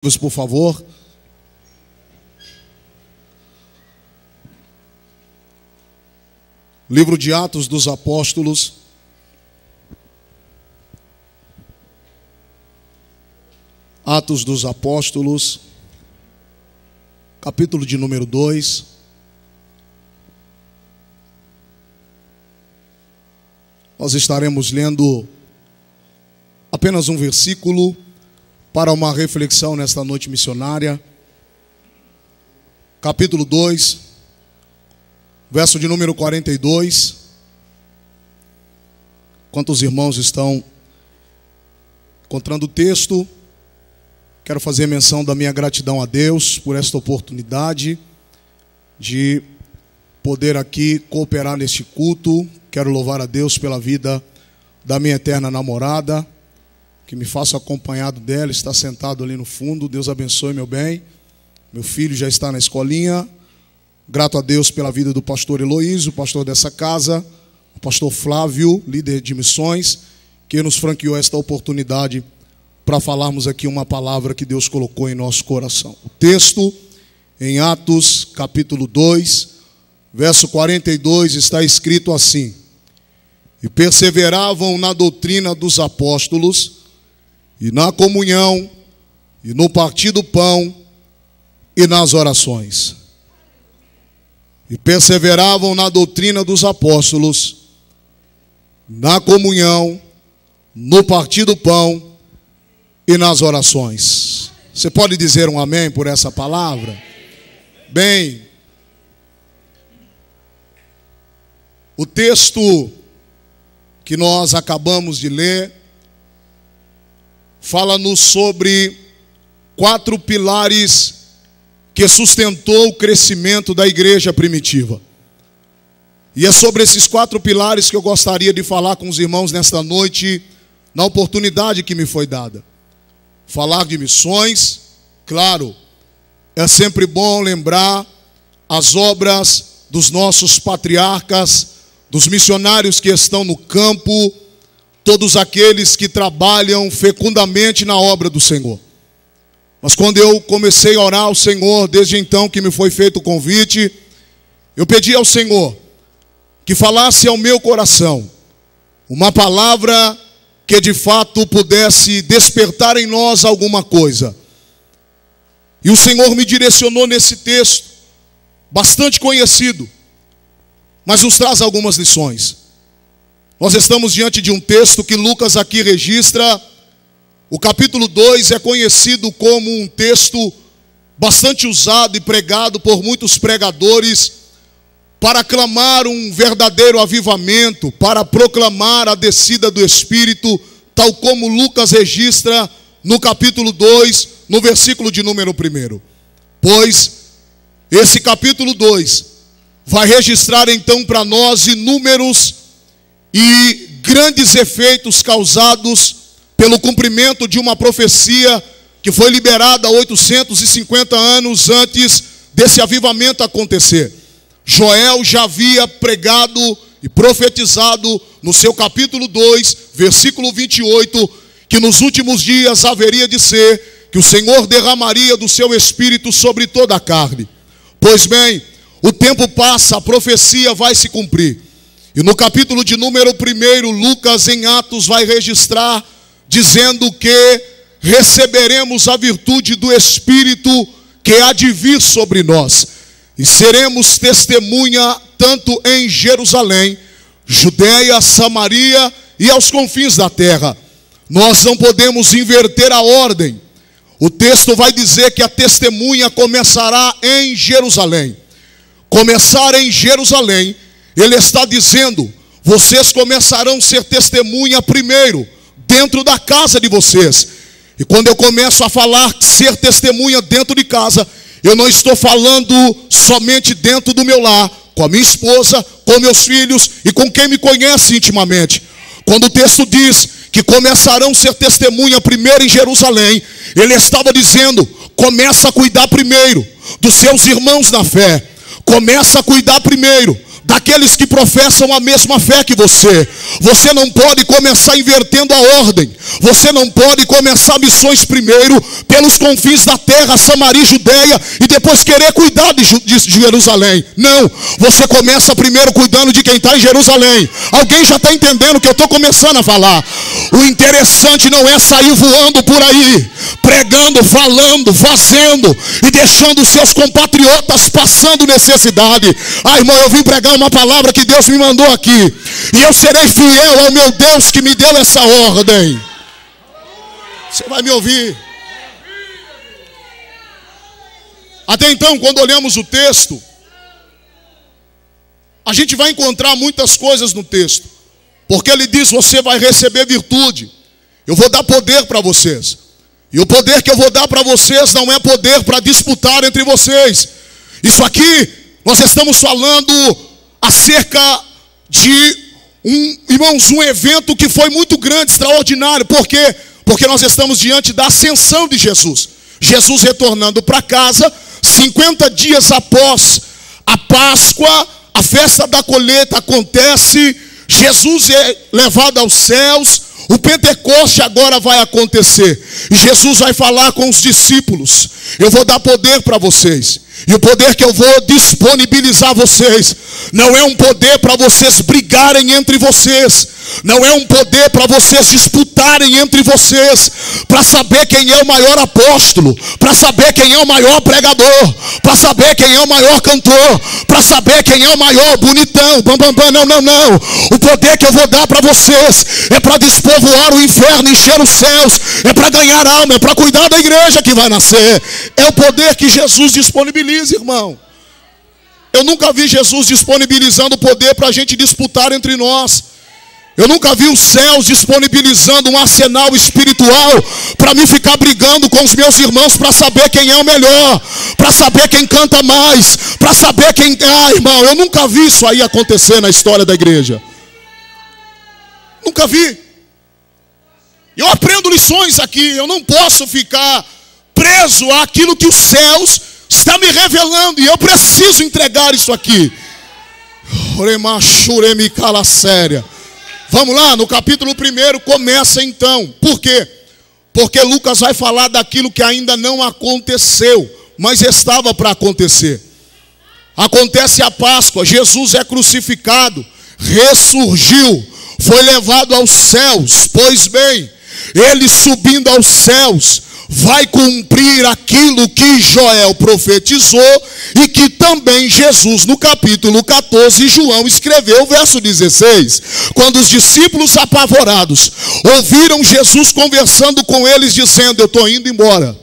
Por favor. Livro de Atos dos Apóstolos. Atos dos Apóstolos, capítulo de número 2. Nós estaremos lendo apenas um versículo para uma reflexão nesta noite missionária. Capítulo 2, verso de número 42. Enquanto os irmãos estão encontrando o texto, quero fazer menção da minha gratidão a Deus por esta oportunidade de poder aqui cooperar neste culto. Quero louvar a Deus pela vida da minha eterna namorada, que me faço acompanhado dela, está sentado ali no fundo. Deus abençoe, meu bem. Meu filho já está na escolinha. Grato a Deus pela vida do pastor Heloísio, o pastor dessa casa, o pastor Flávio, líder de missões, que nos franqueou esta oportunidade para falarmos aqui uma palavra que Deus colocou em nosso coração. O texto em Atos, capítulo 2, verso 42, está escrito assim: E perseveravam na doutrina dos apóstolos, e na comunhão, e no partir do pão, e nas orações. E perseveravam na doutrina dos apóstolos, na comunhão, no partir do pão, e nas orações. Você pode dizer um amém por essa palavra? Bem, o texto que nós acabamos de ler fala-nos sobre 4 pilares que sustentou o crescimento da igreja primitiva. E é sobre esses 4 pilares que eu gostaria de falar com os irmãos nesta noite, na oportunidade que me foi dada. Falar de missões, claro, é sempre bom lembrar as obras dos nossos patriarcas, dos missionários que estão no campo, todos aqueles que trabalham fecundamente na obra do Senhor. Mas quando eu comecei a orar ao Senhor, desde então que me foi feito o convite, eu pedi ao Senhor que falasse ao meu coração uma palavra que de fato pudesse despertar em nós alguma coisa. E o Senhor me direcionou nesse texto, bastante conhecido, mas nos traz algumas lições. Nós estamos diante de um texto que Lucas aqui registra. O capítulo 2 é conhecido como um texto bastante usado e pregado por muitos pregadores para clamar um verdadeiro avivamento, para proclamar a descida do Espírito, tal como Lucas registra no capítulo 2, no versículo de número 1. Pois esse capítulo 2 vai registrar então para nós inúmeros e grandes efeitos causados pelo cumprimento de uma profecia que foi liberada 850 anos antes desse avivamento acontecer. Joel já havia pregado e profetizado no seu capítulo 2, versículo 28, que nos últimos dias haveria de ser que o Senhor derramaria do seu Espírito sobre toda a carne. Pois bem, o tempo passa, a profecia vai se cumprir. E no capítulo de número 1, Lucas em Atos vai registrar, dizendo que receberemos a virtude do Espírito que há de vir sobre nós. E seremos testemunha tanto em Jerusalém, Judeia, Samaria e aos confins da terra. Nós não podemos inverter a ordem. O texto vai dizer que a testemunha começará em Jerusalém. Começar em Jerusalém, ele está dizendo, vocês começarão a ser testemunha primeiro, dentro da casa de vocês. E quando eu começo a falar ser testemunha dentro de casa, eu não estou falando somente dentro do meu lar, com a minha esposa, com meus filhos e com quem me conhece intimamente. Quando o texto diz que começarão a ser testemunha primeiro em Jerusalém, ele estava dizendo, começa a cuidar primeiro dos seus irmãos na fé. Começa a cuidar primeiro daqueles que professam a mesma fé que você. Você não pode começar invertendo a ordem. Você não pode começar missões primeiro pelos confins da terra, Samaria e Judeia, e depois querer cuidar de Jerusalém. Não, você começa primeiro cuidando de quem está em Jerusalém. Alguém já está entendendo o que eu estou começando a falar? O interessante não é sair voando por aí, pregando, falando, fazendo e deixando os seus compatriotas passando necessidade. Irmão, eu vim pregar uma palavra que Deus me mandou aqui, e eu serei fiel ao meu Deus que me deu essa ordem. Você vai me ouvir? Até então, quando olhamos o texto, a gente vai encontrar muitas coisas no texto, porque ele diz: você vai receber virtude, eu vou dar poder para vocês, e o poder que eu vou dar para vocês não é poder para disputar entre vocês. Isso aqui, nós estamos falando acerca de um evento que foi muito grande, extraordinário. Por quê? Porque nós estamos diante da ascensão de Jesus. Jesus retornando para casa, 50 dias após a Páscoa, a festa da colheita acontece, Jesus é levado aos céus, o Pentecoste agora vai acontecer, e Jesus vai falar com os discípulos: eu vou dar poder para vocês, e o poder que eu vou disponibilizar a vocês não é um poder para vocês brigarem entre vocês, não é um poder para vocês disputarem entre vocês, para saber quem é o maior apóstolo, para saber quem é o maior pregador, para saber quem é o maior cantor, para saber quem é o maior bonitão, bambambam. Não. O poder que eu vou dar para vocês é para despovoar o inferno, encher os céus, é para ganhar alma, é para cuidar da igreja que vai nascer. É o poder que Jesus disponibiliza, irmão. Eu nunca vi Jesus disponibilizando poder para a gente disputar entre nós. Eu nunca vi os céus disponibilizando um arsenal espiritual para mim ficar brigando com os meus irmãos para saber quem é o melhor, para saber quem canta mais, para saber quem... irmão, eu nunca vi isso aí acontecer na história da igreja. Nunca vi. Eu aprendo lições aqui. Eu não posso ficar preso àquilo que os céus estão me revelando, e eu preciso entregar isso aqui. Vamos lá, no capítulo 1 começa então. Por quê? Porque Lucas vai falar daquilo que ainda não aconteceu, mas estava para acontecer. Acontece a Páscoa, Jesus é crucificado, ressurgiu, foi levado aos céus. Pois bem, ele subindo aos céus, vai cumprir aquilo que Joel profetizou e que também Jesus, no capítulo 14, João escreveu, verso 16. Quando os discípulos apavorados ouviram Jesus conversando com eles, dizendo: eu estou indo embora.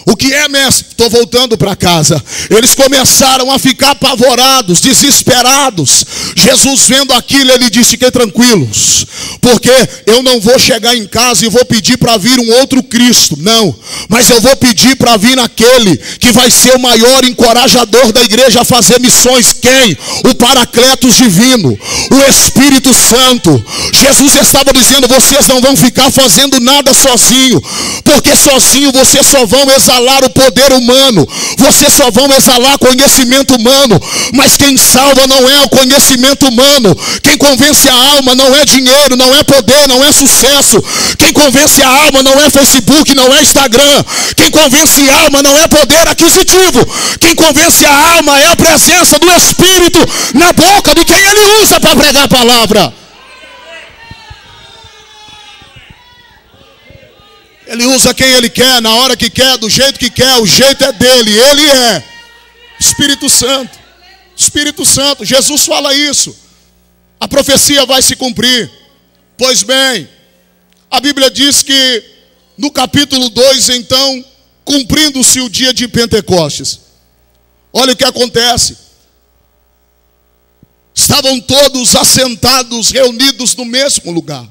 O que é, mestre? Estou voltando para casa. Eles começaram a ficar apavorados, desesperados. Jesus, vendo aquilo, ele disse: fiquem tranquilos, porque eu não vou chegar em casa e vou pedir para vir um outro Cristo, não, mas eu vou pedir para vir aquele que vai ser o maior encorajador da igreja a fazer missões. Quem? O Paracletos divino, o Espírito Santo. Jesus estava dizendo: vocês não vão ficar fazendo nada sozinho, porque sozinho vocês só vão exalar o poder humano, vocês só vão exalar conhecimento humano. Mas quem salva não é o conhecimento humano. Quem convence a alma não é dinheiro, não é poder, não é sucesso. Quem convence a alma não é Facebook, não é Instagram. Quem convence a alma não é poder aquisitivo. Quem convence a alma é a presença do Espírito na boca de quem ele usa para pregar a palavra. Ele usa quem ele quer, na hora que quer, do jeito que quer. O jeito é dele, ele é Espírito Santo. Espírito Santo, Jesus fala isso. A profecia vai se cumprir. Pois bem, a Bíblia diz que no capítulo 2, então, cumprindo-se o dia de Pentecostes, olha o que acontece. Estavam todos assentados, reunidos no mesmo lugar.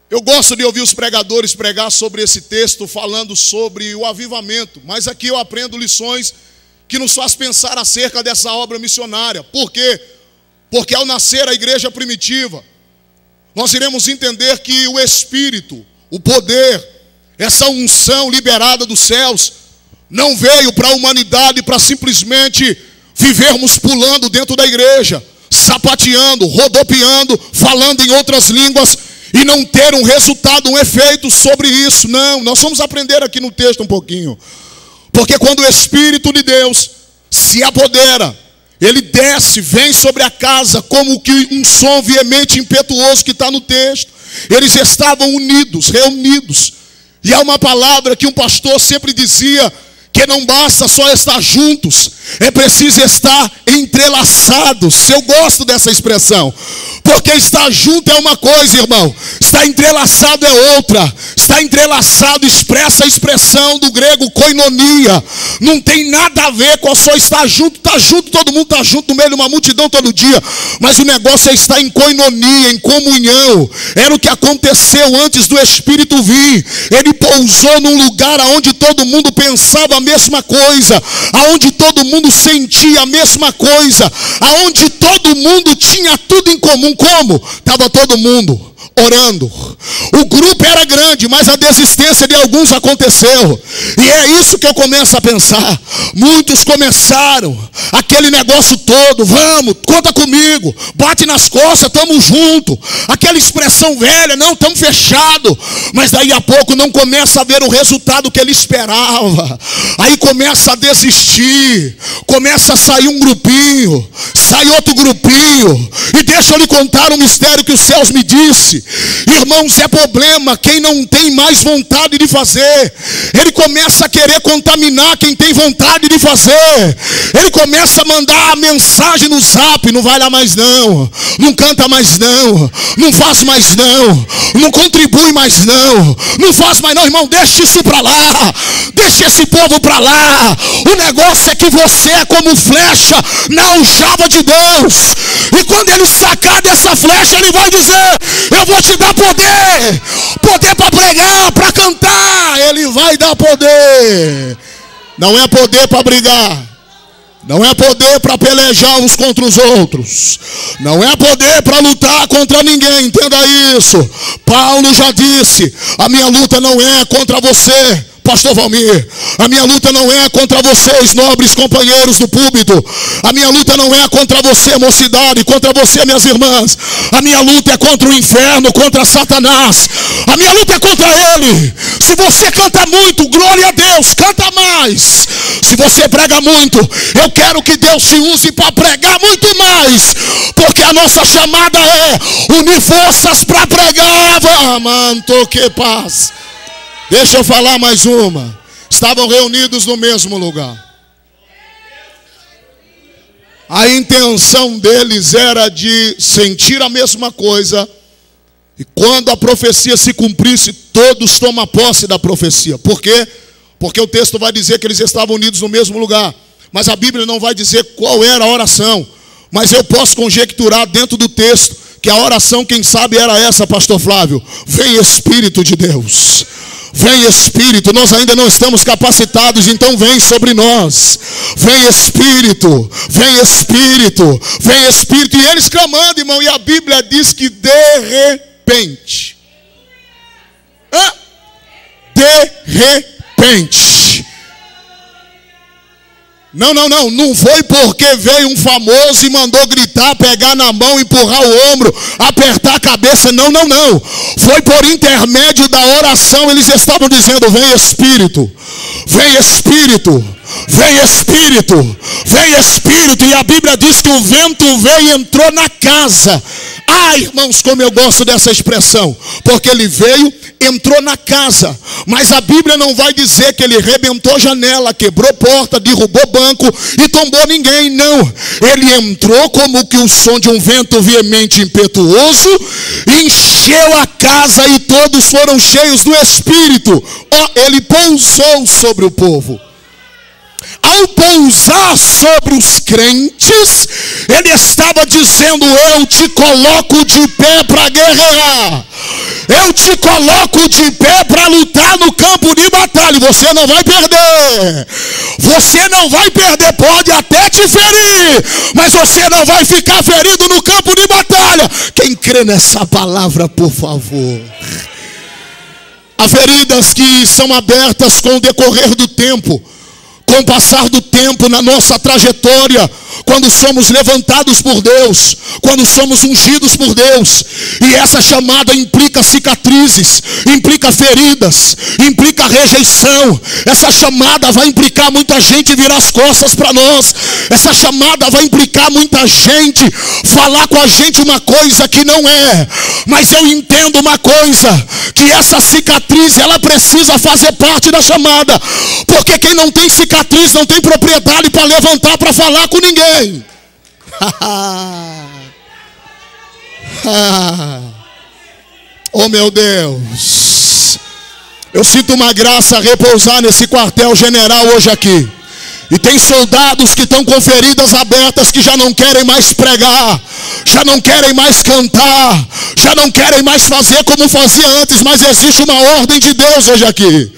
Eu gosto de ouvir os pregadores pregar sobre esse texto, falando sobre o avivamento. Mas aqui eu aprendo lições que nos faz pensar acerca dessa obra missionária. Por quê? Porque ao nascer a igreja primitiva, nós iremos entender que o Espírito, o poder, essa unção liberada dos céus, não veio para a humanidade para simplesmente vivermos pulando dentro da igreja, sapateando, rodopiando, falando em outras línguas e não ter um resultado, um efeito sobre isso. Não, nós vamos aprender aqui no texto um pouquinho. Porque quando o Espírito de Deus se apodera, ele desce, vem sobre a casa como que um som veemente, impetuoso que está no texto. Eles estavam unidos, reunidos. E há uma palavra que um pastor sempre dizia, que não basta só estar juntos, é preciso estar entrelaçados. Eu gosto dessa expressão, porque estar junto é uma coisa, irmão, estar entrelaçado é outra. Estar entrelaçado expressa a expressão do grego koinonia, não tem nada a ver com só estar junto. Está junto, todo mundo está junto no meio de uma multidão todo dia, mas o negócio é estar em koinonia, em comunhão. Era o que aconteceu antes do Espírito vir. Ele pousou num lugar onde todo mundo pensava a mesma coisa, aonde todo mundo sentia a mesma coisa, aonde todo mundo tinha tudo em comum. Como? Estava todo mundo orando. O grupo era grande, mas a desistência de alguns aconteceu. E é isso que eu começo a pensar. Muitos começaram aquele negócio todo, vamos, conta comigo, bate nas costas, estamos juntos. Aquela expressão velha, não, estamos fechados. Mas daí a pouco não começa a ver o resultado que ele esperava. Aí começa a desistir, começa a sair um grupinho, sai outro grupinho. E deixa eu lhe contar um mistério que os céus me disse. Irmãos, é problema quem não tem mais vontade de fazer. Ele começa a querer contaminar quem tem vontade de fazer. Ele começa a mandar a mensagem no zap: não vai lá mais não, não canta mais não, não faz mais não, não contribui mais não, não faz mais não. Irmão, deixa isso para lá, deixa esse povo para lá. O negócio é que você é como flecha na aljava de Deus. E quando ele sacar dessa flecha, ele vai dizer: eu vou te dar poder, poder para pregar, para cantar. Ele vai dar poder. Não é poder para brigar, não é poder para pelejar uns contra os outros, não é poder para lutar contra ninguém. Entenda isso. Paulo já disse: a minha luta não é contra você, pastor Valmir. A minha luta não é contra vocês, nobres companheiros do púlpito. A minha luta não é contra você, mocidade, contra você, minhas irmãs. A minha luta é contra o inferno, contra Satanás. A minha luta é contra ele. Se você canta muito, glória a Deus, canta mais. Se você prega muito, eu quero que Deus te use para pregar muito mais, porque a nossa chamada é unir forças para pregar. Manto que paz. Deixa eu falar mais uma. Estavam reunidos no mesmo lugar. A intenção deles era de sentir a mesma coisa. E quando a profecia se cumprisse, todos tomam posse da profecia. Por quê? Porque o texto vai dizer que eles estavam unidos no mesmo lugar. Mas a Bíblia não vai dizer qual era a oração. Mas eu posso conjecturar dentro do texto que a oração, quem sabe, era essa, pastor Flávio: vem Espírito de Deus. Vem Espírito, nós ainda não estamos capacitados, então vem sobre nós. Vem Espírito, vem Espírito, vem Espírito. E eles clamando, irmão, e a Bíblia diz que de repente, de repente. Não foi porque veio um famoso e mandou gritar, pegar na mão, empurrar o ombro, apertar a cabeça. Não. Foi por intermédio da oração. Eles estavam dizendo: vem Espírito, vem Espírito, vem Espírito, vem Espírito. E a Bíblia diz que o vento veio e entrou na casa. Ah, irmãos, como eu gosto dessa expressão, porque ele veio, entrou na casa. Mas a Bíblia não vai dizer que ele rebentou janela, quebrou porta, derrubou banco e tombou ninguém. Não, ele entrou como que o som de um vento veemente, impetuoso, encheu a casa e todos foram cheios do Espírito. Ele pousou sobre o povo. Ao pousar sobre os crentes, ele estava dizendo: eu te coloco de pé para guerrear, eu te coloco de pé para lutar no campo de batalha. Você não vai perder, você não vai perder, pode até te ferir, mas você não vai ficar ferido no campo de batalha. Quem crê nessa palavra, por favor? Há feridas que são abertas com o decorrer do tempo, com o passar do tempo na nossa trajetória, quando somos levantados por Deus, quando somos ungidos por Deus. E essa chamada implica cicatrizes, implica feridas, implica rejeição. Essa chamada vai implicar muita gente virar as costas para nós. Essa chamada vai implicar muita gente falar com a gente uma coisa que não é. Mas eu entendo uma coisa, que essa cicatriz, ela precisa fazer parte da chamada. Porque quem não tem cicatriz não tem propriedade para levantar para falar com ninguém. Oh meu Deus, eu sinto uma graça repousar nesse quartel general hoje aqui. E tem soldados que estão com feridas abertas, que já não querem mais pregar, já não querem mais cantar, já não querem mais fazer como fazia antes. Mas existe uma ordem de Deus hoje aqui.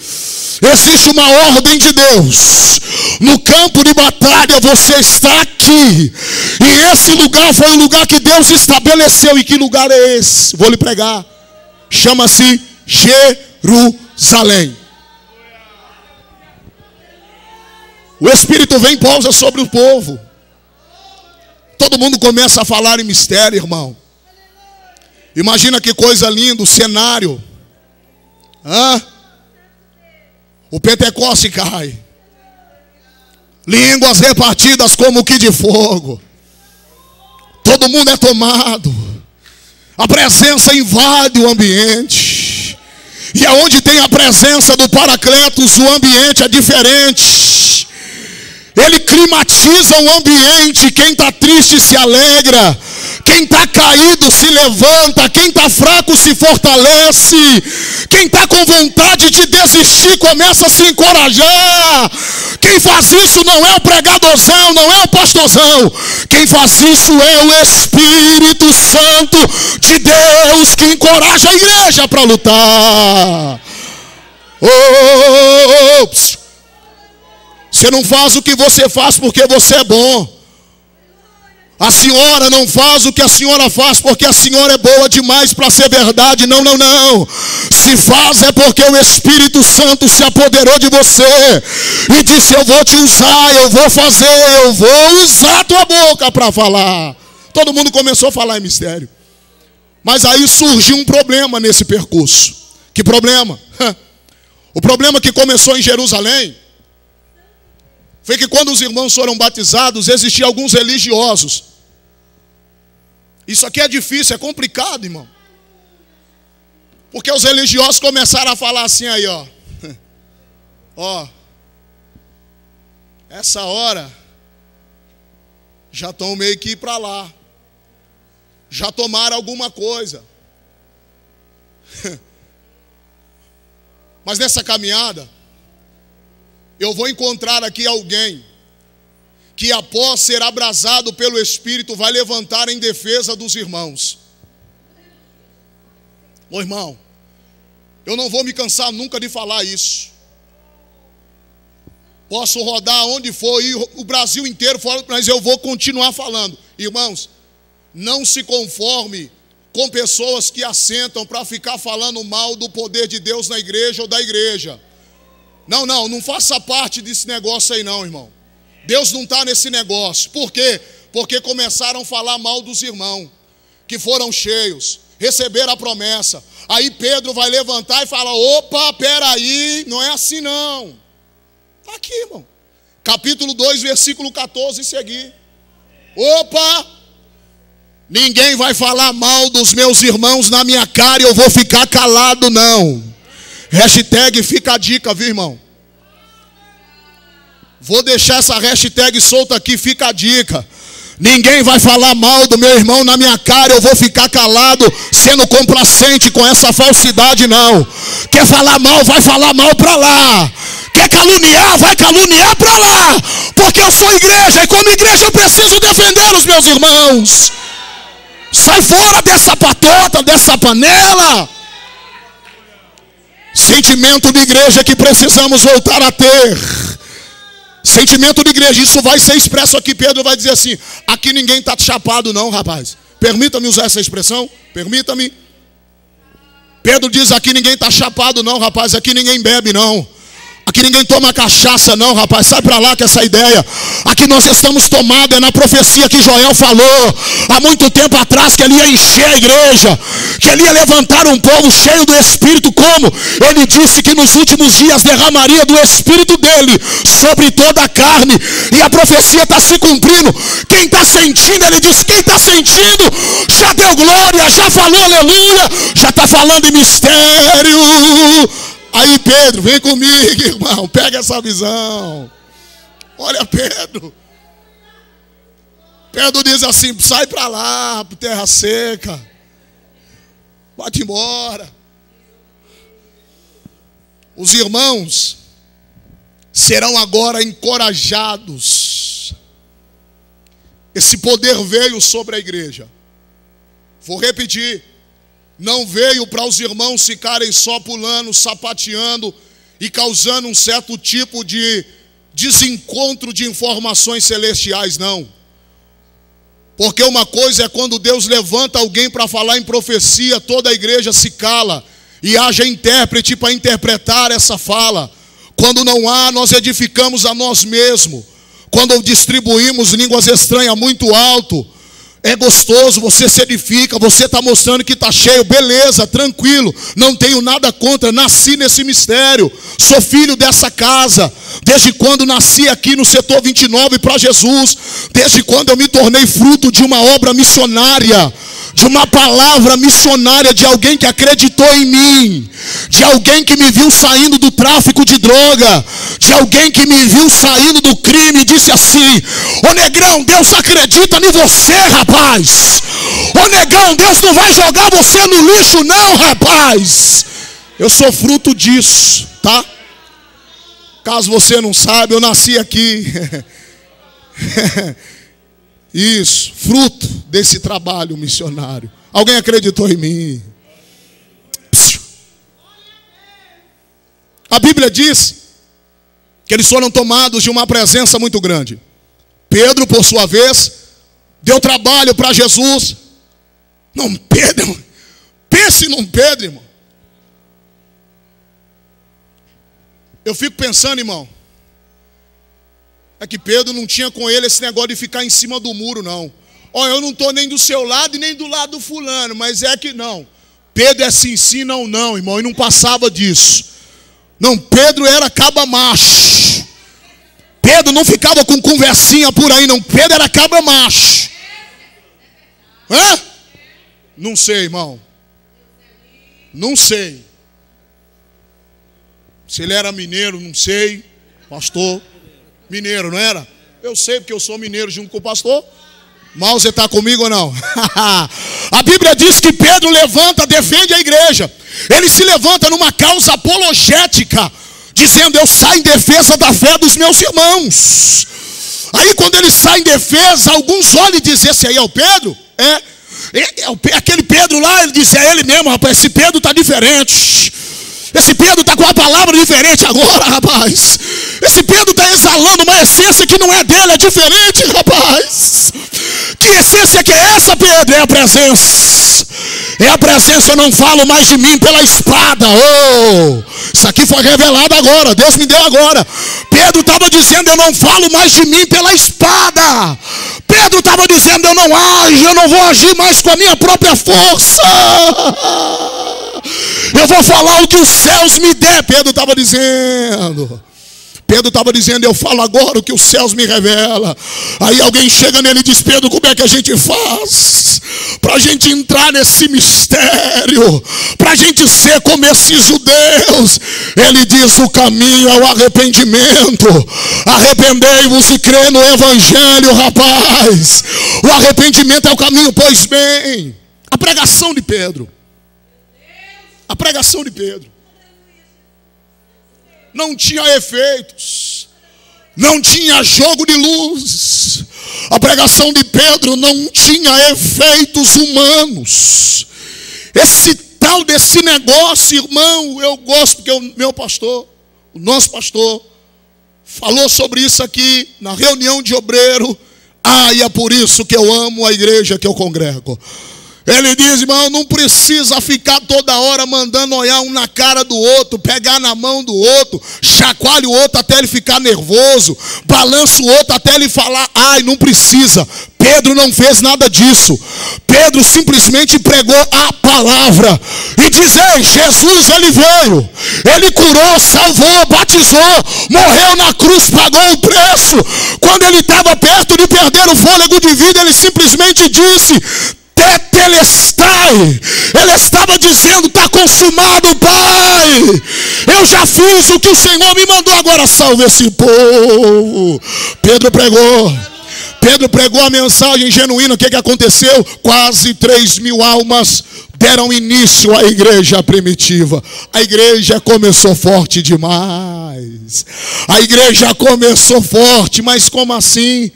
Existe uma ordem de Deus. No campo de batalha você está aqui. E esse lugar foi o lugar que Deus estabeleceu. E que lugar é esse? Vou lhe pregar. Chama-se Jerusalém. O Espírito vem e pousa sobre o povo. Todo mundo começa a falar em mistério, irmão. Imagina que coisa linda o cenário. O Pentecoste cai. Línguas repartidas como que de fogo. Todo mundo é tomado. A presença invade o ambiente. E aonde tem a presença do Paracletos, o ambiente é diferente. Ele climatiza o ambiente. Quem está triste se alegra. Quem está caído se levanta. Quem está fraco se fortalece. Quem está com vontade de desistir começa a se encorajar. Quem faz isso não é o pregadorzão, não é o pastorzão. Quem faz isso é o Espírito Santo de Deus, que encoraja a igreja para lutar. Você não faz o que você faz porque você é bom. A senhora não faz o que a senhora faz porque a senhora é boa demais para ser verdade. Não, não, não. Se faz é porque o Espírito Santo se apoderou de você e disse: eu vou te usar, eu vou fazer, eu vou usar a tua boca para falar. Todo mundo começou a falar em mistério. Mas aí surgiu um problema nesse percurso. Que problema? O problema que começou em Jerusalém foi que quando os irmãos foram batizados, existiam alguns religiosos. Isso aqui é difícil, é complicado, irmão. Porque os religiosos começaram a falar assim aí, ó. Essa hora, já estão meio que ir para lá. Já tomaram alguma coisa. Mas nessa caminhada, eu vou encontrar aqui alguém que, após ser abrasado pelo Espírito, vai levantar em defesa dos irmãos. Ô irmão, eu não vou me cansar nunca de falar isso. Posso rodar onde for, ir o Brasil inteiro, mas eu vou continuar falando. Irmãos, não se conforme com pessoas que assentam para ficar falando mal do poder de Deus na igreja ou da igreja. Não faça parte desse negócio aí não, irmão. Deus não está nesse negócio. Por quê? Porque começaram a falar mal dos irmãos, que foram cheios, receberam a promessa. Aí Pedro vai levantar e fala: opa, peraí, não é assim não. Está aqui, irmão. Capítulo 2, versículo 14 e seguir. Opa, ninguém vai falar mal dos meus irmãos na minha cara e eu vou ficar calado não. Hashtag fica a dica, viu, irmão? Vou deixar essa hashtag solta aqui, fica a dica. Ninguém vai falar mal do meu irmão na minha cara, eu vou ficar calado, sendo complacente com essa falsidade, não. Quer falar mal, vai falar mal pra lá. Quer caluniar, vai caluniar pra lá. Porque eu sou igreja e como igreja eu preciso defender os meus irmãos. Sai fora dessa patota, dessa panela. Sentimento de igreja que precisamos voltar a ter. Sentimento de igreja, isso vai ser expresso aqui. Pedro vai dizer assim: aqui ninguém está chapado não, rapaz. Permita-me usar essa expressão, permita-me. Pedro diz: aqui ninguém está chapado não, rapaz. Aqui ninguém bebe não. Aqui ninguém toma cachaça não, rapaz. Sai pra lá com essa ideia. Aqui nós estamos tomados, é na profecia que Joel falou há muito tempo atrás, que ele ia encher a igreja, que ele ia levantar um povo cheio do Espírito, como ele disse que nos últimos dias derramaria do Espírito dele sobre toda a carne. E a profecia está se cumprindo. Quem está sentindo, ele diz, quem está sentindo já deu glória, já falou aleluia, já está falando em mistério. Aí Pedro, vem comigo, irmão, pega essa visão. Olha Pedro. Pedro diz assim, sai para lá, para terra seca. Vai-te embora. Os irmãos serão agora encorajados. Esse poder veio sobre a igreja. Vou repetir. Não veio para os irmãos ficarem só pulando, sapateando e causando um certo tipo de desencontro de informações celestiais, não. Porque uma coisa é quando Deus levanta alguém para falar em profecia, toda a igreja se cala e haja intérprete para interpretar essa fala. Quando não há, nós edificamos a nós mesmos. Quando distribuímos línguas estranhas muito alto, é gostoso, você se edifica, você está mostrando que está cheio, beleza, tranquilo, não tenho nada contra, nasci nesse mistério, sou filho dessa casa, desde quando nasci aqui no setor 29 para Jesus, desde quando eu me tornei fruto de uma obra missionária, de uma palavra missionária, de alguém que acreditou em mim, de alguém que me viu saindo do tráfico de droga, de alguém que me viu saindo do crime e disse assim, ô negrão, Deus acredita em você, rapaz. Ô negão, Deus não vai jogar você no lixo não, rapaz. Eu sou fruto disso, tá? Caso você não saiba, eu nasci aqui. Isso, fruto desse trabalho missionário. Alguém acreditou em mim? A Bíblia diz que eles foram tomados de uma presença muito grande. Pedro, por sua vez, deu trabalho para Jesus. Não, Pedro, pense num Pedro, irmão. Eu fico pensando, irmão, é que Pedro não tinha com ele esse negócio de ficar em cima do muro, não. Ó, eu não estou nem do seu lado e nem do lado do fulano, mas é que não. Pedro é sim, não, não, irmão, e não passava disso. Não, Pedro era cabra macho. Pedro não ficava com conversinha por aí, não. Pedro era cabra macho. Hã? Não sei, irmão. Não sei. Se ele era mineiro, não sei. Pastor. Mineiro, não era? Eu sei porque eu sou mineiro junto com o pastor. Mal você está comigo ou não? A Bíblia diz que Pedro levanta, defende a igreja. Ele se levanta numa causa apologética, dizendo, eu saio em defesa da fé dos meus irmãos. Aí quando ele sai em defesa, alguns olham e dizem, esse aí é o Pedro? Aquele Pedro lá, ele disse, é ele mesmo, rapaz, esse Pedro está diferente. Esse Pedro está com uma palavra diferente agora, rapaz. Esse Pedro está exalando uma essência que não é dele, é diferente, rapaz. Que essência que é essa, Pedro? É a presença. É a presença, eu não falo mais de mim pela espada. Oh, isso aqui foi revelado agora, Deus me deu agora. Pedro estava dizendo, eu não falo mais de mim pela espada. Pedro estava dizendo, eu não vou agir mais com a minha própria força. Eu vou falar o que os céus me der. Pedro estava dizendo. Pedro estava dizendo, eu falo agora o que os céus me revelam. Aí alguém chega nele e diz, Pedro, como é que a gente faz para a gente entrar nesse mistério, para a gente ser como esses judeus? Ele diz, o caminho é o arrependimento. Arrependei-vos e crê no evangelho, rapaz. O arrependimento é o caminho. Pois bem, a pregação de Pedro, a pregação de Pedro não tinha efeitos, não tinha jogo de luz. A pregação de Pedro não tinha efeitos humanos. Esse tal desse negócio, irmão, eu gosto porque o meu pastor, o nosso pastor, falou sobre isso aqui na reunião de obreiro. E é por isso que eu amo a igreja que eu congrego. Ele diz, irmão, não precisa ficar toda hora mandando olhar um na cara do outro, pegar na mão do outro, chacoalha o outro até ele ficar nervoso, balança o outro até ele falar, ai, não precisa. Pedro não fez nada disso. Pedro simplesmente pregou a palavra e diz, ei, Jesus, ele veio, ele curou, salvou, batizou, morreu na cruz, pagou o preço. Quando ele estava perto de perder o fôlego de vida, ele simplesmente disse, tetelestai. Ele estava dizendo, está consumado, Pai. Eu já fiz o que o Senhor me mandou, agora salve esse povo. Pedro pregou a mensagem genuína. O que aconteceu? Quase 3.000 almas deram início à igreja primitiva. A igreja começou forte demais. A igreja começou forte, mas como assim?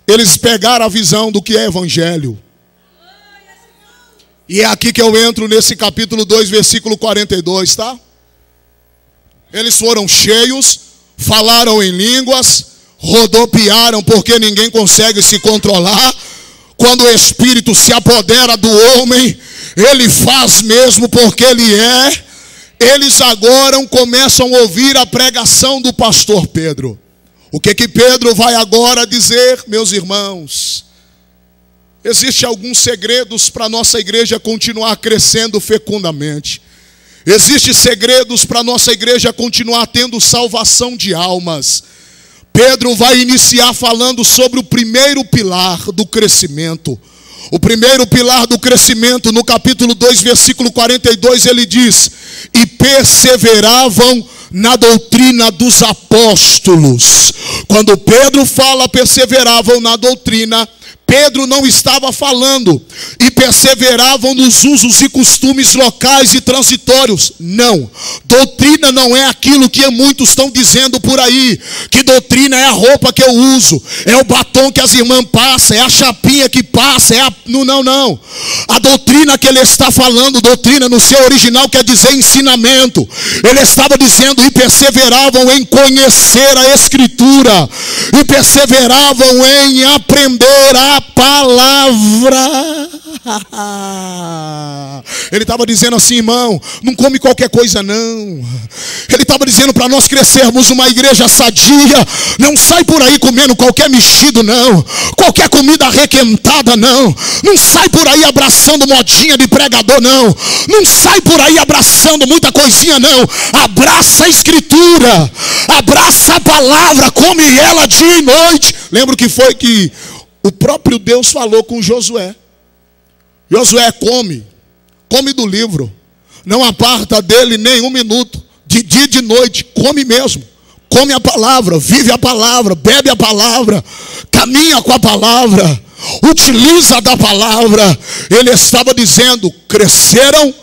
Eles pegaram a visão do que é evangelho. E é aqui que eu entro nesse capítulo 2, versículo 42, tá? Eles foram cheios, falaram em línguas, rodopiaram, porque ninguém consegue se controlar. Quando o Espírito se apodera do homem, ele faz mesmo porque ele é. Eles agora começam a ouvir a pregação do pastor Pedro. O que Pedro vai agora dizer, meus irmãos? Existem alguns segredos para a nossa igreja continuar crescendo fecundamente. Existem segredos para a nossa igreja continuar tendo salvação de almas. Pedro vai iniciar falando sobre o primeiro pilar do crescimento. O primeiro pilar do crescimento, no capítulo 2, versículo 42, ele diz, e perseveravam na doutrina dos apóstolos. Quando Pedro fala perseveravam na doutrina, Pedro não estava falando e perseveravam nos usos e costumes locais e transitórios. Não. Doutrina não é aquilo que muitos estão dizendo por aí. Que doutrina é a roupa que eu uso, é o batom que as irmãs passam, é a chapinha que passa, é a... Não. A doutrina que ele está falando, doutrina no seu original quer dizer ensinamento. Ele estava dizendo e perseveravam em conhecer a Escritura. E perseveravam em aprender a palavra. Ele estava dizendo assim, irmão, não come qualquer coisa não. Ele estava dizendo para nós crescermos uma igreja sadia. Não sai por aí comendo qualquer mexido não, qualquer comida requentada não. Não sai por aí abraçando modinha de pregador não. Não sai por aí abraçando muita coisinha não. Abraça a Escritura, abraça a palavra, come ela dia e noite. Lembra que foi que o próprio Deus falou com Josué. Josué, come do livro, não aparta dele nem um minuto, de dia e de noite, come mesmo. Come a palavra, vive a palavra, bebe a palavra, caminha com a palavra, utiliza da palavra. Ele estava dizendo, cresceram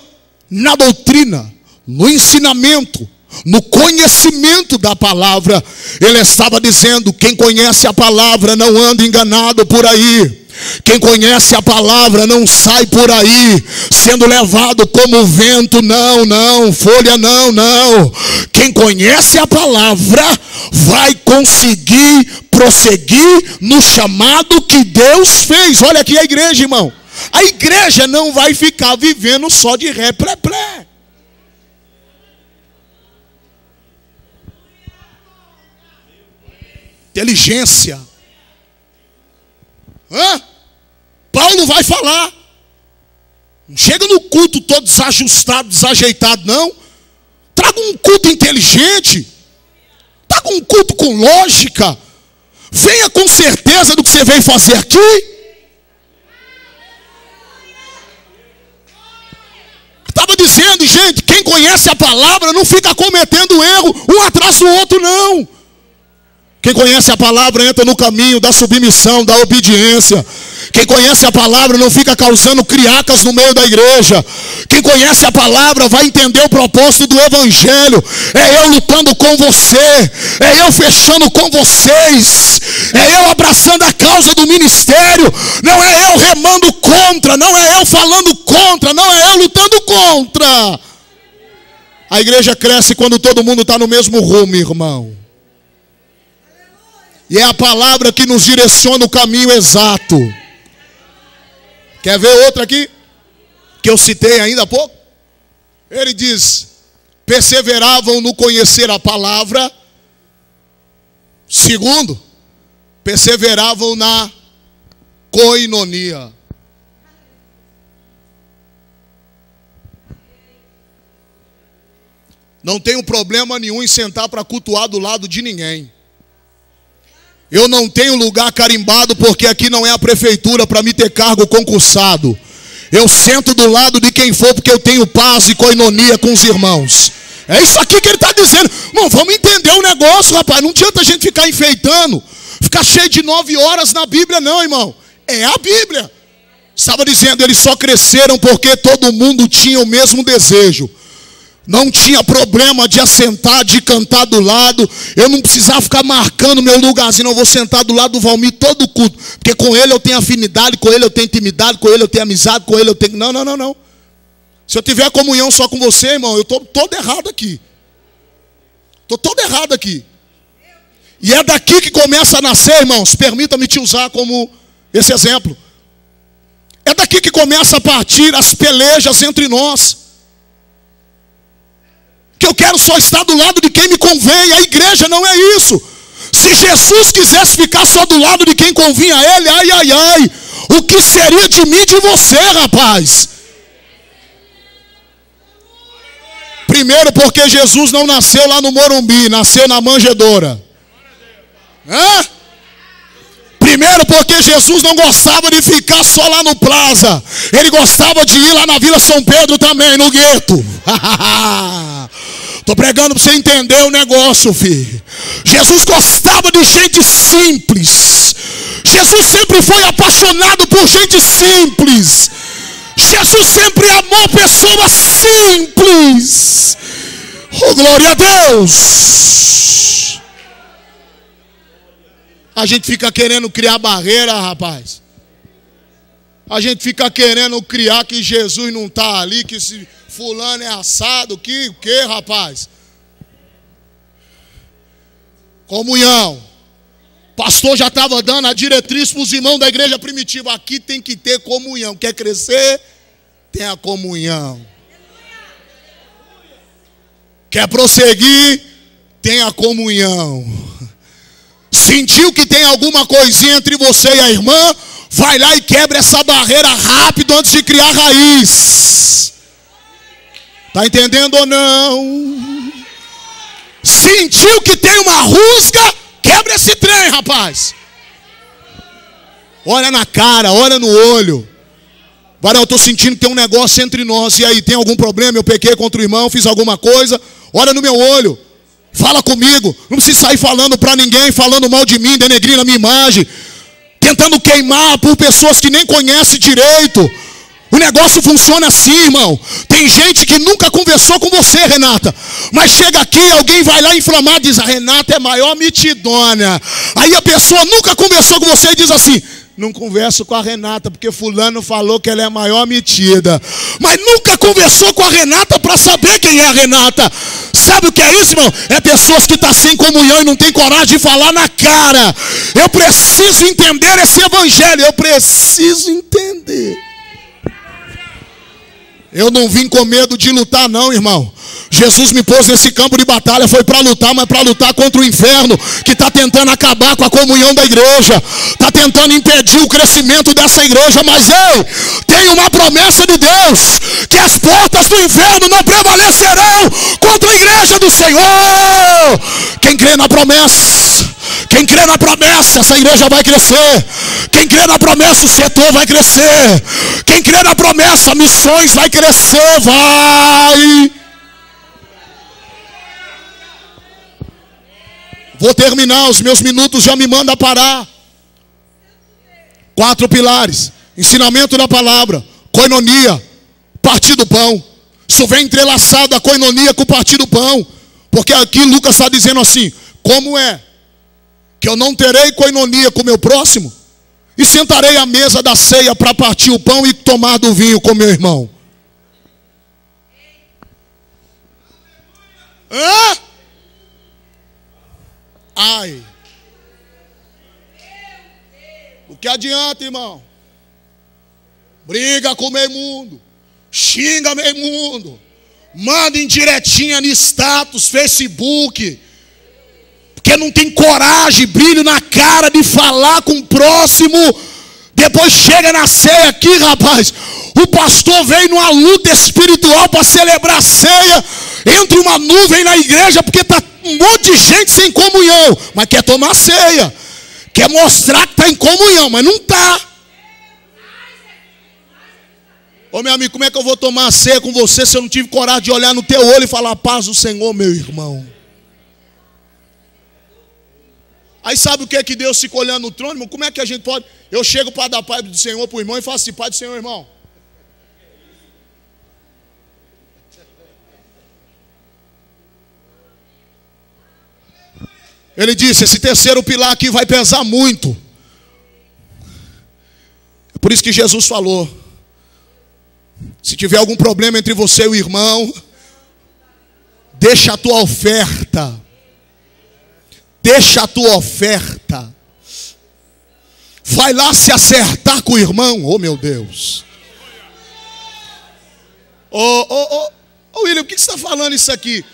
na doutrina, no ensinamento, no conhecimento da palavra. Ele estava dizendo, quem conhece a palavra não anda enganado por aí. Quem conhece a palavra não sai por aí sendo levado como vento, não, folha não. Quem conhece a palavra vai conseguir prosseguir no chamado que Deus fez. Olha aqui a igreja, irmão. A igreja não vai ficar vivendo só de ré-plé-plé. Inteligência. Paulo vai falar. Não chega no culto todo desajustado, desajeitado, não. Traga um culto inteligente. Traga um culto com lógica. Venha com certeza do que você veio fazer aqui. Estava dizendo, gente, quem conhece a palavra não fica cometendo erro um atrás do outro, não. Quem conhece a palavra entra no caminho da submissão, da obediência. Quem conhece a palavra não fica causando criacas no meio da igreja. Quem conhece a palavra vai entender o propósito do evangelho. É eu lutando com você, é eu fechando com vocês, é eu abraçando a causa do ministério. Não é eu remando contra, não é eu falando contra, não é eu lutando contra. A igreja cresce quando todo mundo está no mesmo rumo, irmão. E é a palavra que nos direciona o caminho exato. Quer ver outra aqui? que eu citei ainda há pouco. Ele diz: perseveravam no conhecer a palavra. Segundo, perseveravam na koinonia. Não tenho problema nenhum em sentar para cultuar do lado de ninguém. Eu não tenho lugar carimbado, porque aqui não é a prefeitura para me ter cargo concursado. Eu sento do lado de quem for, porque eu tenho paz e koinonia com os irmãos. É isso aqui que ele está dizendo. Irmão, vamos entender o negócio, rapaz. Não adianta a gente ficar enfeitando, ficar cheio de 9 horas na Bíblia, não, irmão. É a Bíblia. Estava dizendo, eles só cresceram porque todo mundo tinha o mesmo desejo. Não tinha problema de assentar, de cantar do lado. Eu não precisava ficar marcando meu lugarzinho. Eu vou sentar do lado do Valmir todo culto. Porque com ele eu tenho afinidade, com ele eu tenho intimidade, com ele eu tenho amizade, com ele eu tenho... Não. Se eu tiver comunhão só com você, irmão, eu estou todo errado aqui. Estou todo errado aqui. E é daqui que começa a nascer, irmãos. Permita-me te usar como esse exemplo. É daqui que começa a partir as pelejas entre nós. Que eu quero só estar do lado de quem me convém. A igreja não é isso. Se Jesus quisesse ficar só do lado de quem convinha a ele, ai, o que seria de mim e de você, rapaz? Primeiro, porque Jesus não nasceu lá no Morumbi, nasceu na manjedoura. Primeiro, porque Jesus não gostava de ficar só lá no Plaza. Ele gostava de ir lá na Vila São Pedro também, no gueto. Estou pregando para você entender o negócio, filho. Jesus gostava de gente simples. Jesus sempre foi apaixonado por gente simples. Jesus sempre amou pessoas simples. Oh, glória a Deus. A gente fica querendo criar barreira, rapaz. A gente fica querendo criar que Jesus não está ali, que se fulano é assado, que o que, rapaz? Comunhão. Pastor já estava dando a diretriz para os irmãos da igreja primitiva. Aqui tem que ter comunhão. Quer crescer? Tenha comunhão. Quer prosseguir? Tenha comunhão. Sentiu que tem alguma coisinha entre você e a irmã? Vai lá e quebra essa barreira rápido antes de criar raiz. Está entendendo ou não? Sentiu que tem uma rusga? Quebra esse trem, rapaz. Olha na cara, olha no olho. Varão, eu estou sentindo que tem um negócio entre nós. E aí, tem algum problema? Eu pequei contra o irmão, fiz alguma coisa? Olha no meu olho. Fala comigo. Não precisa sair falando para ninguém, falando mal de mim, denegrindo a minha imagem, tentando queimar por pessoas que nem conhecem direito. O negócio funciona assim, irmão. Tem gente que nunca conversou com você, Renata, mas chega aqui, alguém vai lá inflamar, diz: a Renata é a maior mitidona. Aí a pessoa nunca conversou com você e diz assim: não converso com a Renata porque fulano falou que ela é a maior metida. Mas nunca conversou com a Renata para saber quem é a Renata. Sabe o que é isso, irmão? É pessoas que estão sem comunhão e não tem coragem de falar na cara. Eu preciso entender esse evangelho. Eu preciso entender. Eu não vim com medo de lutar, não, irmão. Jesus me pôs nesse campo de batalha, foi para lutar, mas para lutar contra o inferno, que está tentando acabar com a comunhão da igreja, está tentando impedir o crescimento dessa igreja. Mas eu tenho uma promessa de Deus, que as portas do inferno não prevalecerão contra a igreja do Senhor. Quem crê na promessa, quem crê na promessa, essa igreja vai crescer. Quem crê na promessa, o setor vai crescer. Quem crê na promessa, missões vai crescer, vai. Vou terminar, os meus minutos já me mandam parar. 4 pilares: ensinamento da palavra, koinonia, partir do pão. Isso vem entrelaçado a koinonia com o partir do pão. Porque aqui Lucas está dizendo assim: como é que eu não terei koinonia com o meu próximo e sentarei à mesa da ceia para partir o pão e tomar do vinho com meu irmão? Hã? Ai. O que adianta, irmão? Briga com o meio mundo, xinga meio mundo, manda indiretinha no status, Facebook, porque não tem coragem, brilho na cara de falar com o próximo. Depois chega na ceia aqui, rapaz, o pastor veio numa luta espiritual para celebrar a ceia, entra uma nuvem na igreja porque está um monte de gente sem comunhão, mas quer tomar ceia, quer mostrar que está em comunhão, mas não está. Ô meu amigo, como é que eu vou tomar a ceia com você se eu não tive coragem de olhar no teu olho e falar a paz do Senhor, meu irmão? Aí sabe o que é que Deus fica olhando no trono, irmão? Como é que a gente pode? Eu chego para dar paz do Senhor para o irmão e falo assim, paz do Senhor, irmão. Ele disse, esse terceiro pilar aqui vai pesar muito. É por isso que Jesus falou, se tiver algum problema entre você e o irmão, deixa a tua oferta. Deixa a tua oferta. Vai lá se acertar com o irmão. Oh meu Deus. William, por que você está falando isso aqui?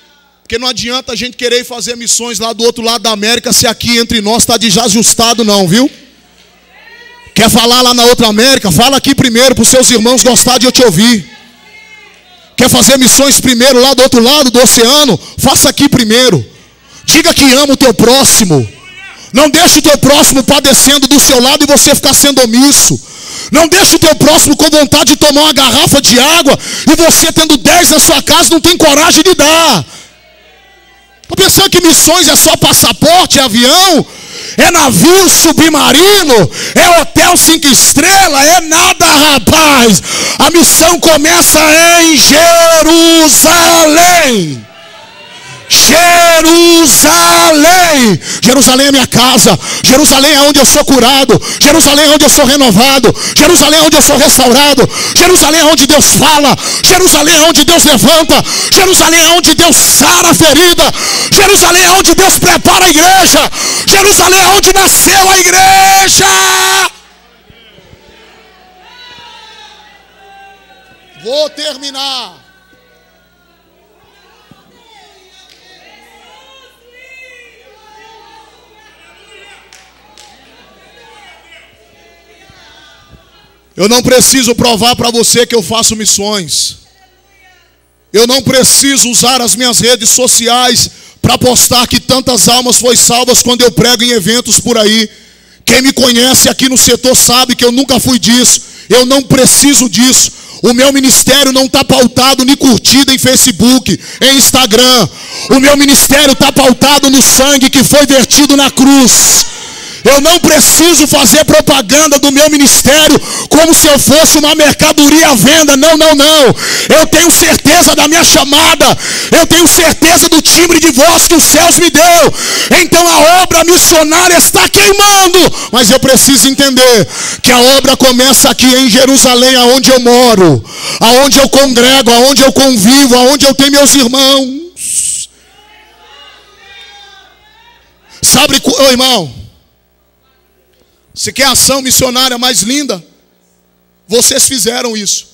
Porque não adianta a gente querer fazer missões lá do outro lado da América se aqui entre nós está desajustado não, viu? Quer falar lá na outra América? Fala aqui primeiro para os seus irmãos gostar de eu te ouvir. Quer fazer missões primeiro lá do outro lado do oceano? Faça aqui primeiro. Diga que ama o teu próximo. Não deixe o teu próximo padecendo do seu lado e você ficar sendo omisso. Não deixe o teu próximo com vontade de tomar uma garrafa de água e você tendo 10 na sua casa não tem coragem de dar. Estou pensando que missões é só passaporte, é avião, é navio submarino, é hotel 5 estrelas, é nada, rapaz. A missão começa em Jerusalém. Jerusalém. Jerusalém é minha casa. Jerusalém é onde eu sou curado. Jerusalém é onde eu sou renovado. Jerusalém é onde eu sou restaurado. Jerusalém é onde Deus fala. Jerusalém é onde Deus levanta. Jerusalém é onde Deus sara a ferida. Jerusalém é onde Deus prepara a igreja. Jerusalém é onde nasceu a igreja. Vou terminar. Eu não preciso provar para você que eu faço missões. Eu não preciso usar as minhas redes sociais para postar que tantas almas foram salvas quando eu prego em eventos por aí. Quem me conhece aqui no setor sabe que eu nunca fui disso. Eu não preciso disso. O meu ministério não está pautado nem curtida em Facebook, em Instagram. O meu ministério está pautado no sangue que foi vertido na cruz. Eu não preciso fazer propaganda do meu ministério como se eu fosse uma mercadoria à venda. Não, não, não. Eu tenho certeza da minha chamada. Eu tenho certeza do timbre de voz que os céus me deu. Então a obra missionária está queimando. Mas eu preciso entender que a obra começa aqui em Jerusalém, aonde eu moro, aonde eu congrego, aonde eu convivo, aonde eu tenho meus irmãos. Sabe, irmão? Se quer ação missionária mais linda, vocês fizeram isso.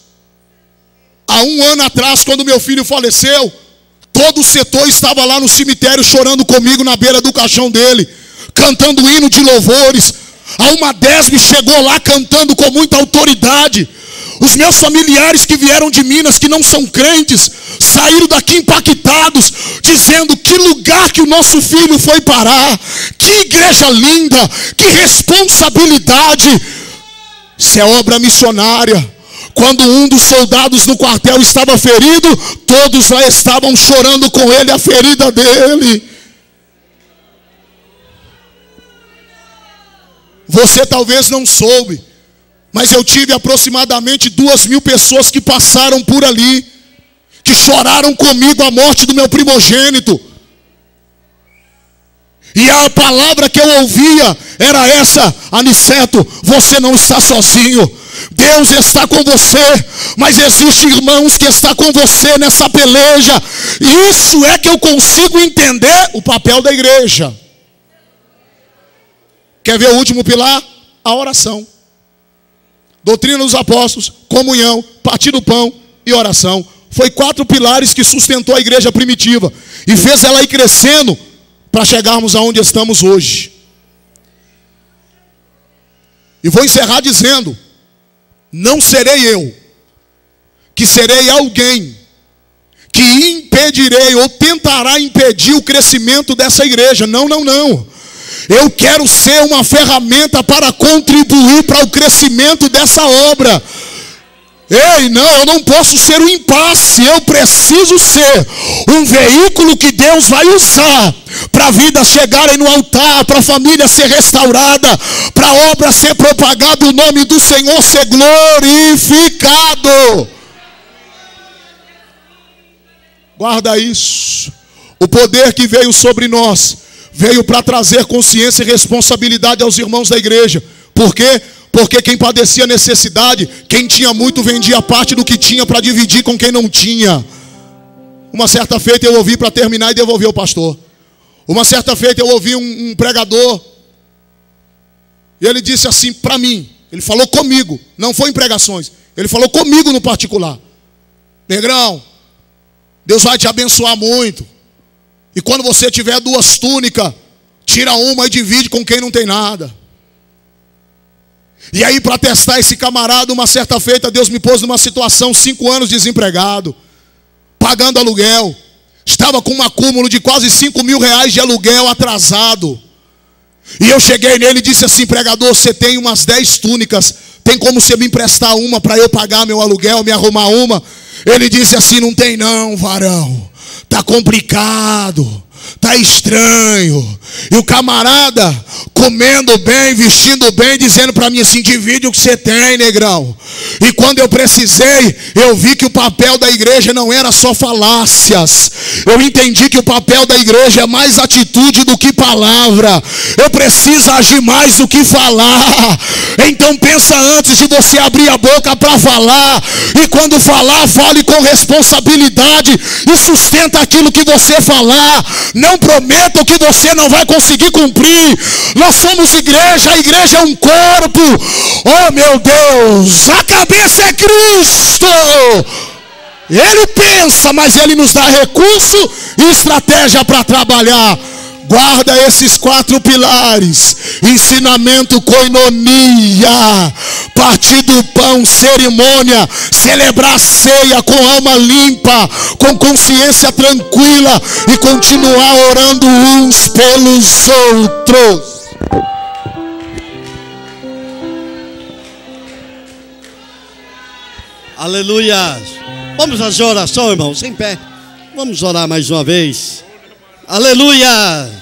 Há 1 ano atrás, quando meu filho faleceu, todo o setor estava lá no cemitério chorando comigo na beira do caixão dele, cantando hino de louvores. A uma Desme chegou lá cantando com muita autoridade. Os meus familiares que vieram de Minas, que não são crentes, saíram daqui impactados, dizendo que lugar que o nosso filho foi parar, que igreja linda, que responsabilidade. Isso é obra missionária. Quando um dos soldados no quartel estava ferido, todos lá estavam chorando com ele a ferida dele. Você talvez não soube, mas eu tive aproximadamente 2.000 pessoas que passaram por ali, que choraram comigo a morte do meu primogênito. E a palavra que eu ouvia era essa: Aniceto, você não está sozinho. Deus está com você, mas existem irmãos que estão com você nessa peleja. Isso é que eu consigo entender o papel da igreja. Quer ver o último pilar? A oração. Doutrina dos apóstolos, comunhão, partir do pão e oração. Foi 4 pilares que sustentou a igreja primitiva e fez ela ir crescendo para chegarmos aonde estamos hoje. E vou encerrar dizendo: não serei eu que serei alguém que impedirei ou tentará impedir o crescimento dessa igreja. Não, não, não. Eu quero ser uma ferramenta para contribuir para o crescimento dessa obra. Ei, não, eu não posso ser um impasse. Eu preciso ser um veículo que Deus vai usar para vidas chegarem no altar, para a família ser restaurada, para a obra ser propagada, o nome do Senhor ser glorificado. Guarda isso. O poder que veio sobre nós veio para trazer consciência e responsabilidade aos irmãos da igreja. Por quê? Porque quem padecia necessidade, quem tinha muito vendia parte do que tinha para dividir com quem não tinha. Uma certa feita eu ouvi, para terminar e devolver ao pastor. Uma certa feita eu ouvi um pregador, e ele disse assim para mim, ele falou comigo, não foi em pregações, ele falou comigo no particular: Negrão, Deus vai te abençoar muito. E quando você tiver 2 túnicas, tira uma e divide com quem não tem nada. E aí, para testar esse camarada, uma certa feita, Deus me pôs numa situação, 5 anos desempregado, pagando aluguel. Estava com um acúmulo de quase 5 mil reais de aluguel atrasado. E eu cheguei nele e disse assim: pregador, você tem umas 10 túnicas, tem como você me emprestar uma para eu pagar meu aluguel, me arrumar uma? Ele disse assim: não tem não, varão, tá complicado, tá estranho. E o camarada comendo bem, vestindo bem, dizendo para mim assim: divide o que você tem, negrão. E quando eu precisei, eu vi que o papel da igreja não era só falácias. Eu entendi que o papel da igreja é mais atitude do que palavra. Eu preciso agir mais do que falar. Então pensa antes de você abrir a boca para falar. E quando falar, fale com responsabilidade e sustenta aquilo que você falar. Não prometa o que você não vai conseguir cumprir. Nós somos igreja, a igreja é um corpo. Oh meu Deus, a cabeça é Cristo. Ele pensa, mas Ele nos dá recurso e estratégia para trabalhar. Guarda esses 4 pilares: ensinamento, koinonia, partir do pão, cerimônia, celebrar a ceia com alma limpa, com consciência tranquila e continuar orando uns pelos outros. Aleluia. Vamos fazer oração, irmãos, em pé. Vamos orar mais uma vez. Aleluia.